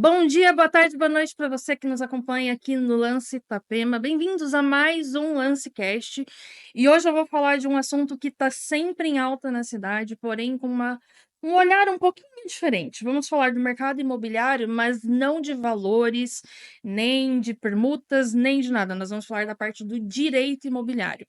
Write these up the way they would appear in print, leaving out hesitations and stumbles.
Bom dia, boa tarde, boa noite para você que nos acompanha aqui no Lance Itapema. Bem-vindos a mais um LanceCast. E hoje eu vou falar de um assunto que está sempre em alta na cidade, porém com um olhar um pouquinho diferente. Vamos falar do mercado imobiliário, mas não de valores, nem de permutas, nem de nada. Nós vamos falar da parte do direito imobiliário.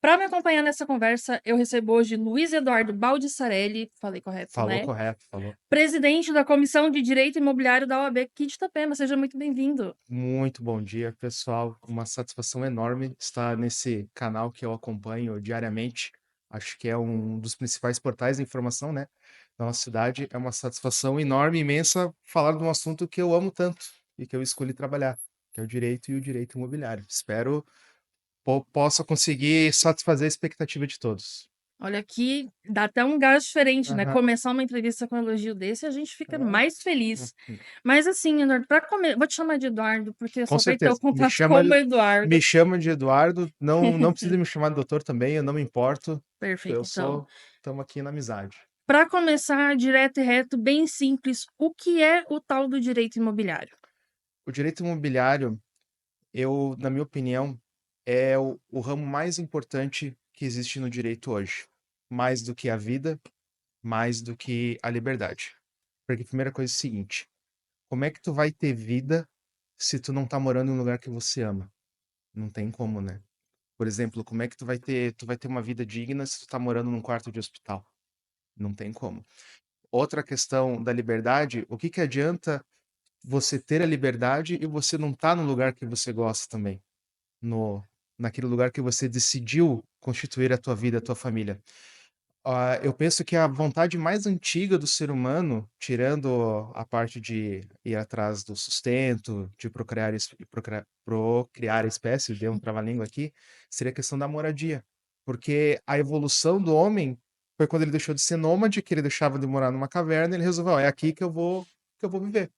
Para me acompanhar nessa conversa, eu recebo hoje Luiz Eduardo Baldissarelli, falei correto, Falou né? correto, falou. Presidente da Comissão de Direito Imobiliário da OAB aqui de Itapema. Seja muito bem-vindo. Muito bom dia, pessoal. Uma satisfação enorme estar nesse canal que eu acompanho diariamente. Acho que é um dos principais portais de informação, né, da nossa cidade. É uma satisfação enorme, imensa, falar de um assunto que eu amo tanto e que eu escolhi trabalhar, que é o direito e o direito imobiliário. Espero possa conseguir satisfazer a expectativa de todos. Olha, aqui dá até um gás diferente, né? Aham. Começar uma entrevista com um elogio desse, a gente fica Ah, mais feliz. uhum. Mas assim, Eduardo, vou te chamar de Eduardo, porque Com só vai ter o certeza. contato como Me Eduardo. chama de Eduardo, não precisa me chamar de doutor também, eu não me importo. Perfeito, Eu então. sou Estamos aqui na amizade. Para começar direto e reto, bem simples, o que é o tal do direito imobiliário? O direito imobiliário, na minha opinião, é o ramo mais importante que existe no direito hoje. Mais do que a vida, mais do que a liberdade. Porque a primeira coisa é o seguinte: como é que tu vai ter vida se tu não tá morando em um lugar que você ama? Não tem como, né? Por exemplo, como é que tu vai ter uma vida digna se tu tá morando num quarto de hospital? Não tem como. Outra questão da liberdade, o que que adianta você ter a liberdade e você não tá no lugar que você gosta também, no naquele lugar que você decidiu constituir a tua vida, a tua família. Eu penso que a vontade mais antiga do ser humano, tirando a parte de ir atrás do sustento, de procriar a espécie, deu um trava-língua aqui, seria a questão da moradia. Porque a evolução do homem foi quando ele deixou de ser nômade, que ele deixava de morar numa caverna, ele resolveu: "Ó, é aqui que eu vou viver".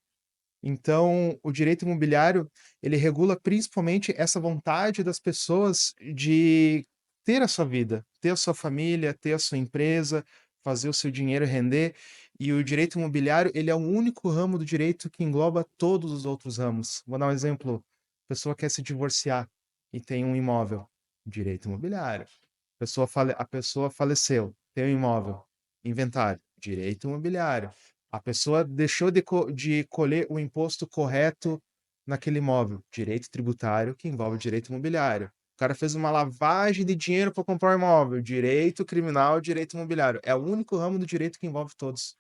Então, o direito imobiliário, ele regula principalmente essa vontade das pessoas de ter a sua vida, ter a sua família, ter a sua empresa, fazer o seu dinheiro render. E o direito imobiliário, ele é o único ramo do direito que engloba todos os outros ramos. Vou dar um exemplo: a pessoa quer se divorciar e tem um imóvel, direito imobiliário. A pessoa faleceu, tem um imóvel, inventário, direito imobiliário. A pessoa deixou de colher o imposto correto naquele imóvel, direito tributário, que envolve direito imobiliário. O cara fez uma lavagem de dinheiro para comprar um imóvel, direito criminal, direito imobiliário. É o único ramo do direito que envolve todos.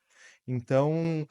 Então,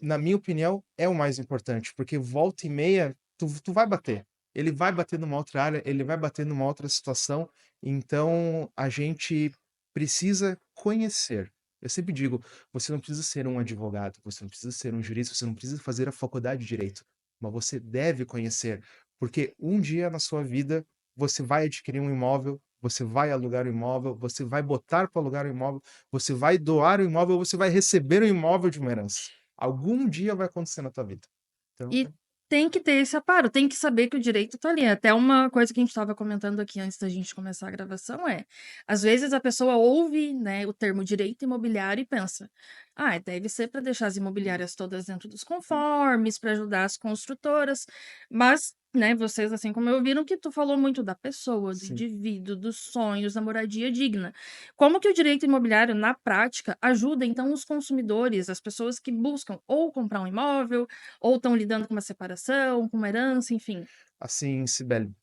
na minha opinião, é o mais importante, porque volta e meia tu vai bater. Ele vai bater numa outra área, ele vai bater numa outra situação, então a gente precisa conhecer. Eu sempre digo, você não precisa ser um advogado, você não precisa ser um jurista, você não precisa fazer a faculdade de direito, mas você deve conhecer, porque um dia na sua vida você vai adquirir um imóvel, você vai alugar um imóvel, você vai botar para alugar um imóvel, você vai doar um imóvel, você vai receber um imóvel de uma herança. Algum dia vai acontecer na tua vida. Então, E tem que ter esse aparo, tem que saber que o direito tá ali. Até uma coisa que a gente estava comentando aqui antes da gente começar a gravação é, às vezes a pessoa ouve, né, o termo direito imobiliário e pensa: "Ah, deve ser para deixar as imobiliárias todas dentro dos conformes, para ajudar as construtoras", mas, né, vocês, assim como eu, viram que tu falou muito da pessoa, do sim. indivíduo, dos sonhos, da moradia digna. Como que o direito imobiliário, na prática, ajuda então os consumidores, as pessoas que buscam ou comprar um imóvel ou estão lidando com uma separação, com uma herança, enfim. Assim, Sibeli,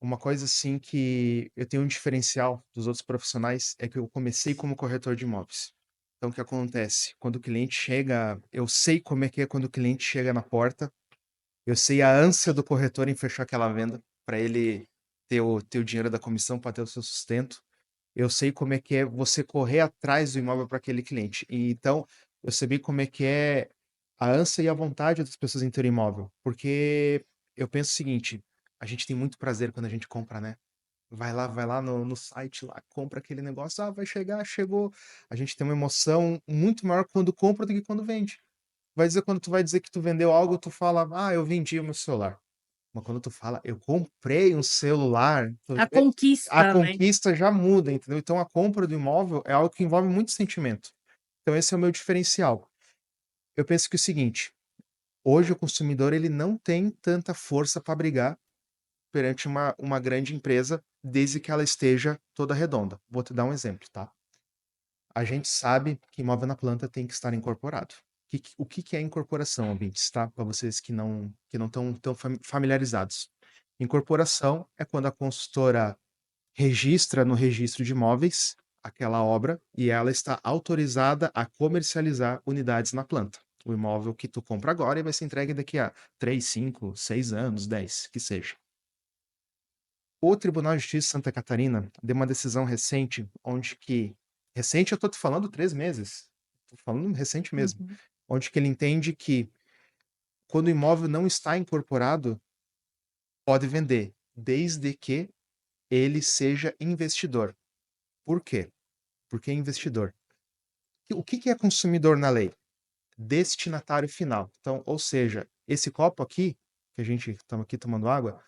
uma coisa assim que eu tenho um diferencial dos outros profissionais é que eu comecei como corretor de imóveis. Então, o que acontece? Quando o cliente chega, eu sei como é que é quando o cliente chega na porta, eu sei a ânsia do corretor em fechar aquela venda, para ele ter o dinheiro da comissão, para ter o seu sustento. Eu sei como é que é você correr atrás do imóvel para aquele cliente. E então, eu sei bem como é que é a ânsia e a vontade das pessoas em ter imóvel, porque eu penso o seguinte: a gente tem muito prazer quando a gente compra, né? Vai lá no site lá, compra aquele negócio, vai chegar, chegou. A gente tem uma emoção muito maior quando compra do que quando vende. Vai dizer quando tu vai dizer que tu vendeu algo, tu fala: "Ah, eu vendi o meu celular". Mas quando tu fala: "Eu comprei um celular", A a conquista, né. conquista já muda, entendeu? Então a compra do imóvel é algo que envolve muito sentimento. Então esse é o meu diferencial. Eu penso que é o seguinte, Hoje o consumidor ele não tem tanta força para brigar perante uma grande empresa, desde que ela esteja toda redonda. Vou te dar um exemplo, tá? A gente sabe que imóvel na planta tem que estar incorporado. O que é incorporação, ouvintes, tá? Para vocês que não estão tão familiarizados. Incorporação é quando a consultora registra no registro de imóveis aquela obra e ela está autorizada a comercializar unidades na planta. O imóvel que tu compra agora e vai ser entregue daqui a 3, 5, 6 anos, 10, que seja. O Tribunal de Justiça de Santa Catarina deu uma decisão recente, onde que. Recente, eu estou te falando 3 meses. Estou falando recente mesmo. Uhum. Onde que ele entende que quando o imóvel não está incorporado, pode vender, desde que ele seja investidor. Por quê? Porque é investidor. O que é consumidor na lei? Destinatário final. Então, ou seja, esse copo aqui, que a gente estamos aqui tomando água,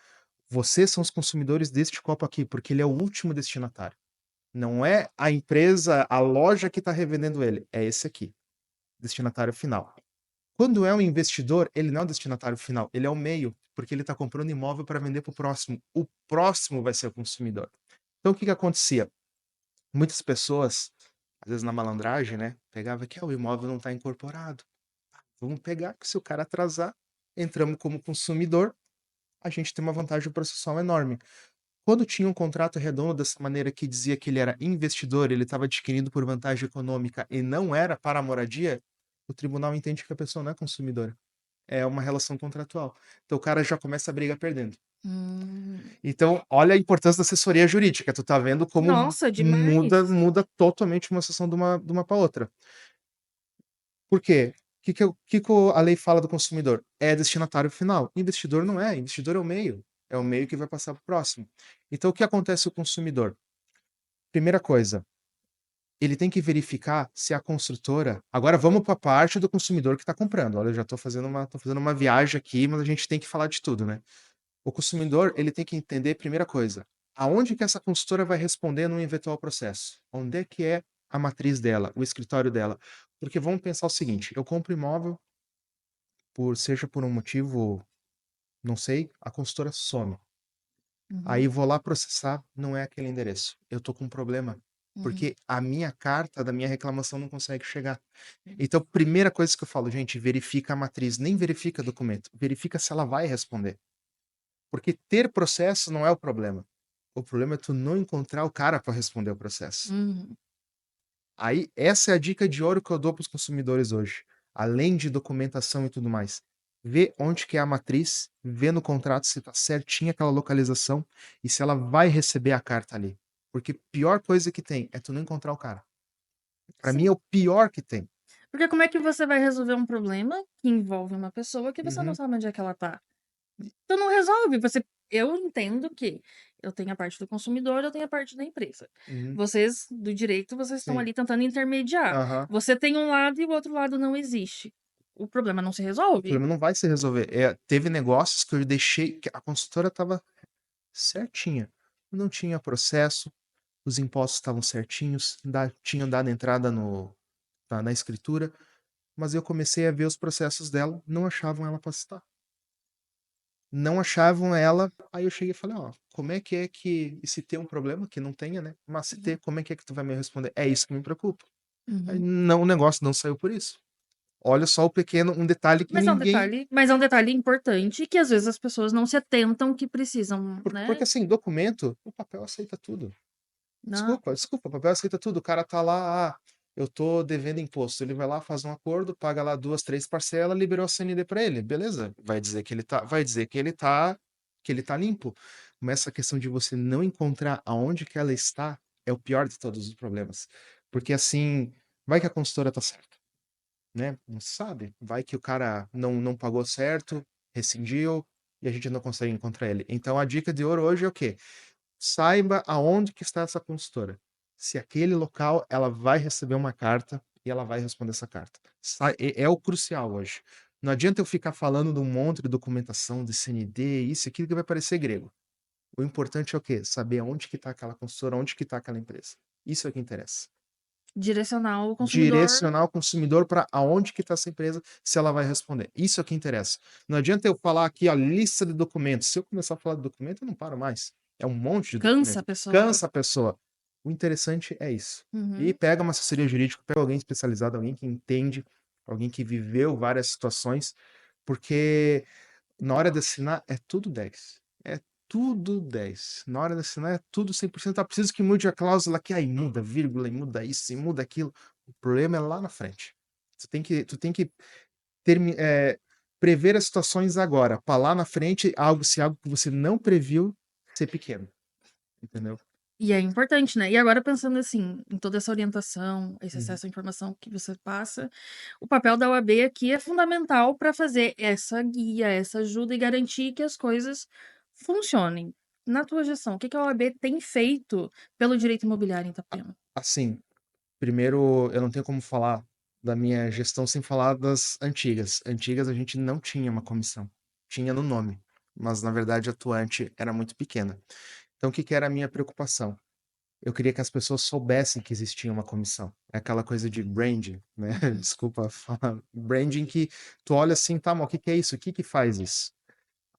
vocês são os consumidores deste copo aqui, porque ele é o último destinatário. Não é a empresa, a loja que está revendendo ele, é esse aqui, destinatário final. Quando é um investidor, ele não é o destinatário final, ele é o meio, porque ele está comprando imóvel para vender para o próximo. O próximo vai ser o consumidor. Então, o que acontecia? Muitas pessoas, às vezes na malandragem, né, pegava que o imóvel não está incorporado. Vamos pegar, que se o cara atrasar, entramos como consumidor, a gente tem uma vantagem processual enorme. Quando tinha um contrato redondo dessa maneira que dizia que ele era investidor, ele estava adquirindo por vantagem econômica e não era para a moradia, o tribunal entende que a pessoa não é consumidora. É uma relação contratual. Então o cara já começa a briga perdendo. Hum. Então, olha a importância da assessoria jurídica. Tu tá vendo como Nossa, muda, demais. muda totalmente uma sessão de uma para outra. Por quê? O que a lei fala do consumidor? É destinatário final. Investidor não é. Investidor é o meio. É o meio que vai passar para o próximo. Então, o que acontece com o consumidor? Primeira coisa, ele tem que verificar se a construtora. Agora vamos para a parte do consumidor que está comprando. Olha, eu já tô fazendo uma viagem aqui, mas a gente tem que falar de tudo, né? O consumidor, ele tem que entender, primeira coisa, aonde que essa consultora vai responder num eventual processo? Onde é que é a matriz dela, o escritório dela? Porque vamos pensar o seguinte, eu compro imóvel, seja por um motivo, não sei, a consultora some. Uhum, Aí vou lá processar, não é aquele endereço. Eu tô com um problema, uhum. porque a minha carta da minha reclamação não consegue chegar. Então, primeira coisa que eu falo, gente, verifica a matriz, nem verifica documento, verifica se ela vai responder. Porque ter processo não é o problema. O problema é tu não encontrar o cara para responder o processo. Uhum. Aí, essa é a dica de ouro que eu dou para os consumidores hoje. Além de documentação e tudo mais. Vê onde que é a matriz, vê no contrato se tá certinha aquela localização e se ela vai receber a carta ali. Porque pior coisa que tem é tu não encontrar o cara. Para mim é Sim, o pior que tem. porque como é que você vai resolver um problema que envolve uma pessoa que você não Uhum. sabe onde é que ela tá? Tu não resolve, eu entendo que eu tenho a parte do consumidor, eu tenho a parte da empresa. Uhum. Vocês, do direito, vocês estão Sim. ali tentando intermediar. Aham. Você tem um lado e o outro lado não existe. O problema não se O resolve? problema não vai se resolver. Teve negócios que eu deixei, que a consultora estava certinha. Não tinha processo, os impostos estavam certinhos, tinham dado entrada na escritura, mas eu comecei a ver os processos dela, não achavam ela para citar. Não achavam ela, aí eu cheguei e falei, ó, como é que, e se tem um problema, que não tenha, né? Mas se ter, Uhum, como é que tu vai me responder? É isso que me preocupa. Aí uhum. não, o negócio não saiu por isso. Olha só um detalhe que ninguém. Mas é um detalhe importante que às vezes as pessoas não se atentam que precisam, Porque né? assim, documento, o papel aceita tudo. Não. Desculpa, o papel aceita tudo. O cara tá lá, eu tô devendo imposto. Ele vai lá, faz um acordo, paga lá 2, 3 parcelas, liberou a CND para ele. Beleza? Vai dizer que ele tá limpo. Mas essa questão de você não encontrar aonde que ela está é o pior de todos os problemas. Porque assim, vai que a consultora tá certa, né? Não se sabe. Vai que o cara não pagou certo, rescindiu e a gente não consegue encontrar ele. Então a dica de ouro hoje é o quê? Saiba aonde que está essa consultora. Se aquele local ela vai receber uma carta e ela vai responder essa carta. É o crucial hoje. Não adianta eu ficar falando de um monte de documentação de CND, isso e aquilo que vai parecer grego. O importante é o quê? Saber onde que está aquela consultora, onde que está aquela empresa. Isso é o que interessa. Direcionar o consumidor. Direcionar o consumidor para aonde que está essa empresa, se ela vai responder. Isso é o que interessa. Não adianta eu falar aqui, ó, lista de documentos. Se eu começar a falar de documento, eu não paro mais. É um monte de Cansa documento. a pessoa. Cansa a pessoa. O interessante é isso. E Uhum. pega uma assessoria jurídica, pega alguém especializado, alguém que entende, alguém que viveu várias situações, porque na hora de assinar é tudo 10. É tudo 10. Na hora de assinar é tudo 100%. Ah, preciso que mude a cláusula aqui. Aí muda vírgula, e muda isso, e muda aquilo. O problema é lá na frente. Tu tem que prever as situações agora, para lá na frente, se algo que você não previu ser pequeno, entendeu? E é importante, né? E agora pensando assim, em toda essa orientação, esse Uhum. acesso à informação que você passa, o papel da OAB aqui é fundamental para fazer essa guia, essa ajuda e garantir que as coisas funcionem. Na tua gestão, o que que a OAB tem feito pelo direito imobiliário em Itapema? Assim, primeiro, eu não tenho como falar da minha gestão sem falar das antigas. Antigas a gente não tinha uma comissão. Tinha no nome, mas na verdade a atuante era muito pequena. Então, o que que era a minha preocupação? Eu queria que as pessoas soubessem que existia uma comissão. É aquela coisa de branding, né? Uhum. Desculpa falar. Branding que tu olha assim, tá, mas o que que é isso? O que que faz isso?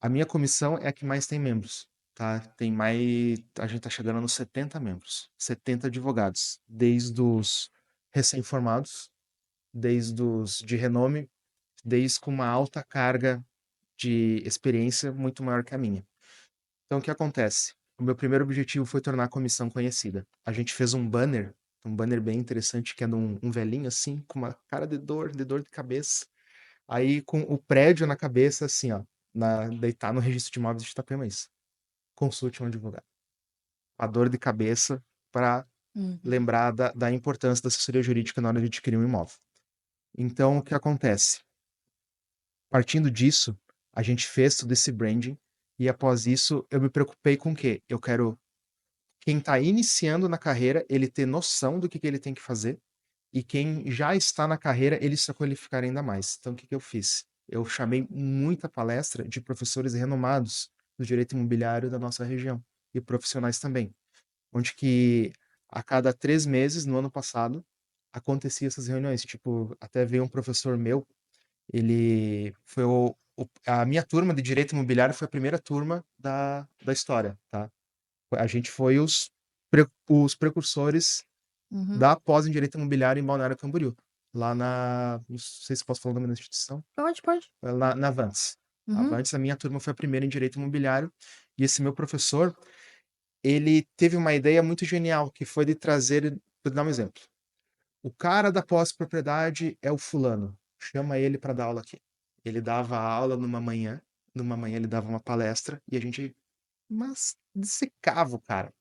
A minha comissão é a que mais tem membros, tá? Tem mais. A gente tá chegando nos 70 membros, 70 advogados, desde os recém-formados, desde os de renome, desde com uma alta carga de experiência muito maior que a minha. Então, o que acontece? O meu primeiro objetivo foi tornar a comissão conhecida. A gente fez um banner bem interessante, que é de um velhinho assim, com uma cara de dor de cabeça. Aí, com o prédio na cabeça, assim, ó, deitar no registro de imóveis de Itapema, é isso. Consulte um advogado. A dor de cabeça para Uhum. lembrar da importância da assessoria jurídica na hora de adquirir um imóvel. Então, o que acontece? Partindo disso, a gente fez todo esse branding e após isso eu me preocupei com o quê? Eu quero quem está iniciando na carreira, ele ter noção do que ele tem que fazer, e quem já está na carreira, ele se qualificar ainda mais. Então, o que que eu fiz? Eu chamei muita palestra de professores renomados do direito imobiliário da nossa região, e profissionais também, onde que a cada 3 meses, no ano passado, acontecia essas reuniões. Tipo, até veio um professor meu, ele foi a minha turma de direito imobiliário foi a primeira turma da história, tá? A gente foi os precursores Uhum. da pós em direito imobiliário em Balneário Camboriú, lá não sei se posso falar o nome da instituição, Pode, pode. na Avantz. A Uhum. Avantz, a minha turma foi a primeira em direito imobiliário, e esse meu professor, ele teve uma ideia muito genial, que foi de trazer, vou dar um exemplo. O cara da pós-propriedade é o fulano, chama ele para dar aula aqui. Ele dava aula numa manhã ele dava uma palestra, e a gente mas dissecava o cara.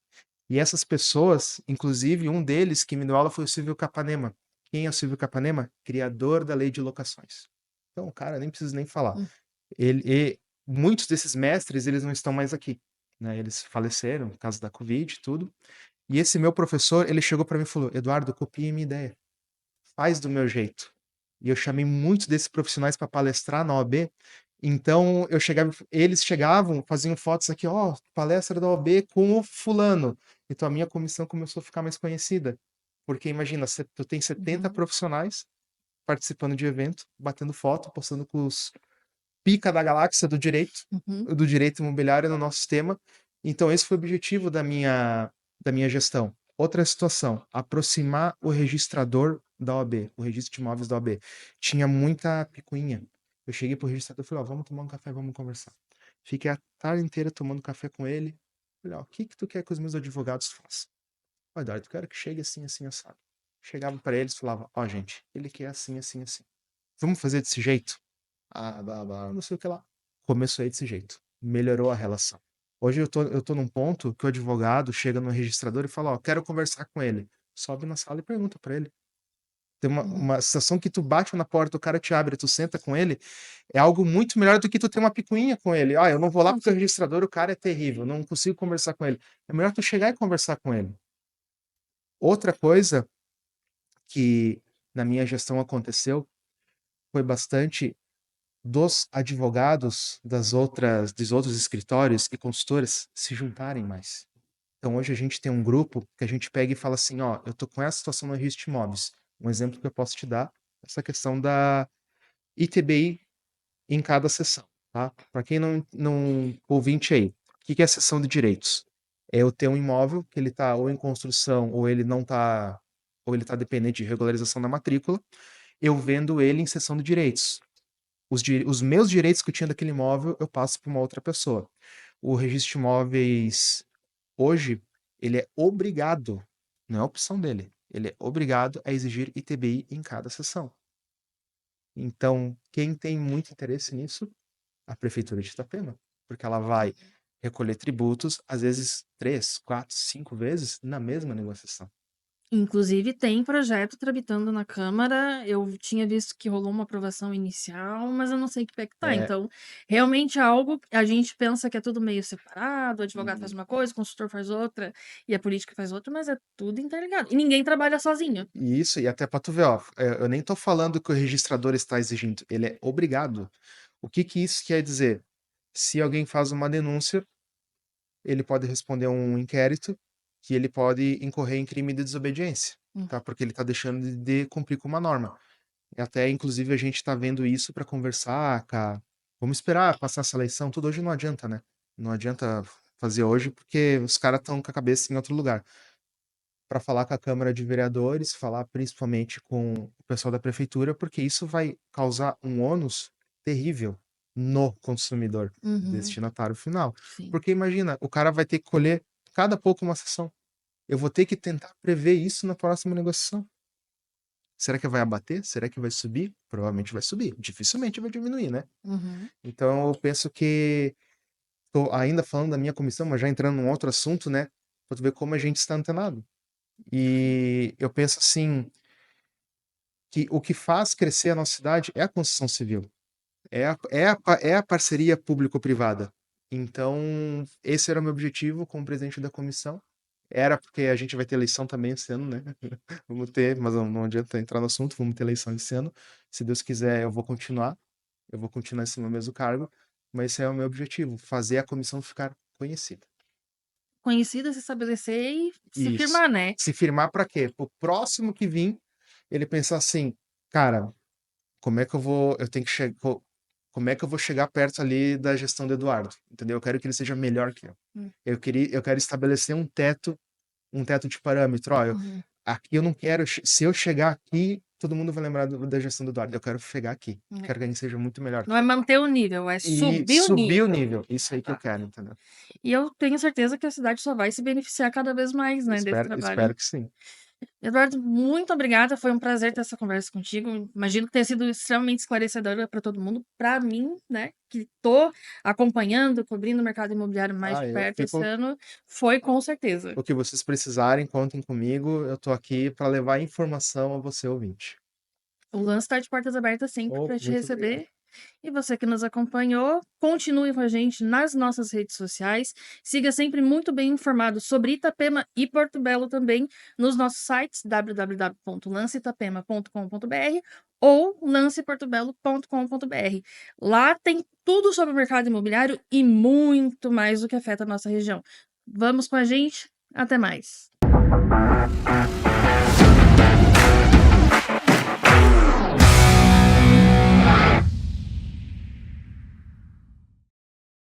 E essas pessoas, inclusive um deles que me deu aula foi o Silvio Capanema. Quem é o Silvio Capanema? Criador da lei de locações. Então, cara, nem preciso nem falar. Hum. Muitos desses mestres, eles não estão mais aqui, né? Eles faleceram por causa da Covid e tudo. E esse meu professor, ele chegou para mim e falou: Eduardo, copia minha ideia, faz do meu jeito. E eu chamei muitos desses profissionais para palestrar na OAB. Então eles chegavam, faziam fotos aqui, ó, palestra da OAB com o fulano. Então a minha comissão começou a ficar mais conhecida. Porque imagina, tu tem 70 Uhum. profissionais participando de evento, batendo foto, postando com os pica da galáxia Uhum. do direito imobiliário no nosso sistema. Então esse foi o objetivo da minha gestão. Outra situação, aproximar o registrador da OAB, o registro de imóveis da OAB. Tinha muita picuinha. Eu cheguei pro registrador e falei, ó, vamos tomar um café, vamos conversar. Fiquei a tarde inteira tomando café com ele. Falei, ó, o que que tu quer que os meus advogados façam? Ó, Eduardo, eu quero que chegue assim, assim, assado. Chegava para eles e falava, ó, gente, ele quer assim, assim, assim. Vamos fazer desse jeito? Ah, blá, blá, não sei o que lá. Começou aí desse jeito. Melhorou a relação. Hoje eu tô num ponto que o advogado chega no registrador e fala, ó, quero conversar com ele. Sobe na sala e pergunta pra ele. Tem uma, Uhum. uma situação que tu bate na porta, o cara te abre, tu senta com ele, é algo muito melhor do que tu ter uma picuinha com ele. Ah, eu não vou lá Não, porque o registrador, o cara é terrível, não consigo conversar com ele. É melhor tu chegar e conversar com ele. Outra coisa que na minha gestão aconteceu foi bastante dos advogados dos outros escritórios e consultoras se juntarem mais. Então hoje a gente tem um grupo que a gente pega e fala assim, ó, eu tô com essa situação no registro de imóveis. Um exemplo que eu posso te dar, essa questão da ITBI em cada sessão, tá? Para quem não ouvinte aí, o que é a sessão de direitos? É eu ter um imóvel que ele tá ou em construção ou ele não tá, ou ele tá dependente de regularização da matrícula, eu vendo ele em sessão de direitos. Os meus direitos que eu tinha daquele imóvel, eu passo para uma outra pessoa. O registro de imóveis hoje, ele é obrigado, não é opção dele, ele é obrigado a exigir ITBI em cada sessão. Então, quem tem muito interesse nisso? A prefeitura de Itapema, porque ela vai recolher tributos, às vezes 3, 4, 5 vezes na mesma negociação. Inclusive, tem projeto tramitando na Câmara. Eu tinha visto que rolou uma aprovação inicial, mas eu não sei que pé que tá. É, Então, realmente é algo que a gente pensa que é tudo meio separado, o advogado faz uhum. uma coisa, o consultor faz outra, e a política faz outra, mas é tudo interligado. E ninguém trabalha sozinho. E isso, e até para tu ver, ó, eu nem tô falando que o registrador está exigindo, ele é obrigado. O que que isso quer dizer? Se alguém faz uma denúncia, ele pode responder a um inquérito que ele pode incorrer em crime de desobediência, Hum. tá? Porque ele está deixando de cumprir com uma norma. E até, inclusive, a gente está vendo isso para conversar, cara. Vamos esperar passar essa eleição. Tudo hoje não adianta, né? Não adianta fazer hoje porque os caras estão com a cabeça em outro lugar. Para falar com a Câmara de Vereadores, falar principalmente com o pessoal da prefeitura, porque isso vai causar um ônus terrível no consumidor, Uhum, destinatário final. sim. Porque imagina, o cara vai ter que colher cada pouco uma sessão. Eu vou ter que tentar prever isso na próxima negociação. Será que vai abater? Será que vai subir? Provavelmente vai subir. Dificilmente vai diminuir, né? Uhum. Então eu penso que, tô ainda falando da minha comissão, mas já entrando num outro assunto, né? Pra tu ver como a gente está antenado. E eu penso assim, que o que faz crescer a nossa cidade é a construção civil, é a parceria público-privada. Então, esse era o meu objetivo como presidente da comissão. Era porque a gente vai ter eleição também esse ano, né? Vamos ter, mas não adianta entrar no assunto, vamos ter eleição esse ano. Se Deus quiser, eu vou continuar esse meu mesmo cargo, mas esse é o meu objetivo, fazer a comissão ficar conhecida. Conhecida, se estabelecer e se Isso. firmar, né? Se firmar para quê? Para o próximo que vir, ele pensar assim, cara, como é que eu tenho que chegar, como é que eu vou chegar perto ali da gestão do Eduardo, entendeu? Eu quero que ele seja melhor que eu. Hum. Eu quero estabelecer um teto de parâmetro. Ó, Uhum. aqui eu não quero, se eu chegar aqui, todo mundo vai lembrar da gestão do Eduardo. Eu quero chegar aqui. É. Quero que ele seja muito melhor Não que é eu. manter o nível, é E subir o subir o nível. nível. Isso aí que eu quero, entendeu? E eu tenho certeza que a cidade só vai se beneficiar cada vez mais, né, desse trabalho. Espero que sim. Eduardo, muito obrigada. Foi um prazer ter essa conversa contigo. Imagino que tenha sido extremamente esclarecedora para todo mundo. Para mim, né, que estou acompanhando, cobrindo o mercado imobiliário mais Ah, de eu perto esse fico. ano, foi com certeza. O que vocês precisarem, contem comigo. Eu tô aqui para levar informação a você, ouvinte. O lance está de portas abertas sempre Oh, para te muito obrigado. receber. E você que nos acompanhou, continue com a gente nas nossas redes sociais. Siga sempre muito bem informado sobre Itapema e Porto Belo também nos nossos sites www.lanceitapema.com.br ou lanceportobelo.com.br. Lá tem tudo sobre o mercado imobiliário e muito mais do que afeta a nossa região. Vamos com a gente? Até mais!